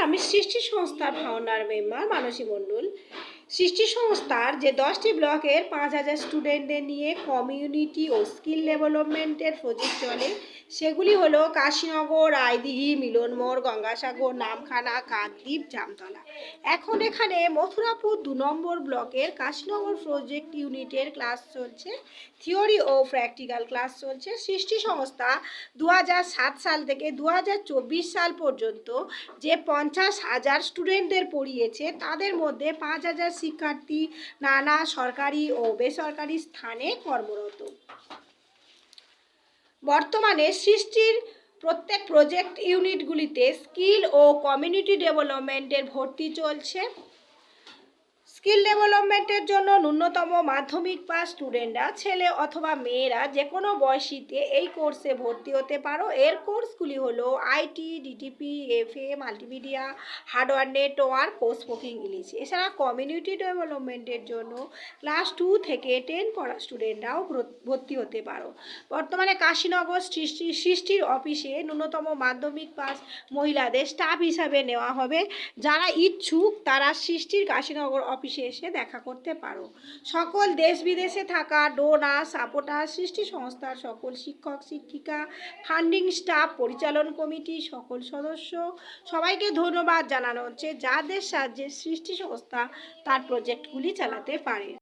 আমি সৃষ্টি সংস্থার ফাউন্ডার মেম্বার মানসী মণ্ডল। সৃষ্টি সংস্থার যে 10টি ব্লকের 5,000 স্টুডেন্টদের নিয়ে কমিউনিটি ও স্কিল ডেভেলপমেন্টের প্রজেক্ট চলে, সেগুলি হলো কাশীনগর, রায়দিঘি, মিলনমোড়, গঙ্গাসাগর, নামখানা, কাকদ্বীপ, জামতলা। এখন এখানে মথুরাপুর 2 নম্বর ব্লকের কাশীনগর প্রজেক্ট ইউনিটের ক্লাস চলছে, থিওরি ও প্র্যাকটিক্যাল ক্লাস চলছে। সৃষ্টি সংস্থা 2007 সাল থেকে 2024 সাল পর্যন্ত যে 50,000 স্টুডেন্টদের পড়িয়েছে, তাদের মধ্যে 5,000 শিক্ষার্থী নানা সরকারি ও বেসরকারি স্থানে কর্মরত। বর্তমানে সৃষ্টির প্রত্যেক প্রজেক্ট ইউনিটগুলিতে স্কিল ও কমিউনিটি ডেভেলপমেন্টের ভর্তি চলছে। স্কিল ডেভেলপমেন্টের জন্য ন্যূনতম মাধ্যমিক পাস স্টুডেন্টরা, ছেলে অথবা মেয়েরা যে কোনো বয়সীতে এই কোর্সে ভর্তি হতে পারো। এর কোর্সগুলি হলো IT, DTP, FA, multimedia, hardware network ও স্পোকিং ইংলিশ। এছাড়া কমিউনিটি ডেভেলপমেন্টের জন্য ক্লাস 2 থেকে 10 পড়া স্টুডেন্টরাও ভর্তি হতে পারো। বর্তমানে কাশীনগর সৃষ্টির অফিসে ন্যূনতম মাধ্যমিক পাস মহিলাদের স্টাফ হিসাবে নেওয়া হবে। যারা ইচ্ছুক তারা সৃষ্টির কাশীনগর অফিসে এসে দেখা করতে পারো। সকল দেশ বিদেশে থাকা ডোনার, সাপোর্টার, সৃষ্টি সংস্থার সকল শিক্ষক শিক্ষিকা, ফান্ডিং স্টাফ, পরিচালন কমিটি, সকল সদস্য সবাইকে ধন্যবাদ জানানো হচ্ছে, যাদের সাহায্যে সৃষ্টি সংস্থা তার প্রজেক্টগুলি চালাতে পারে।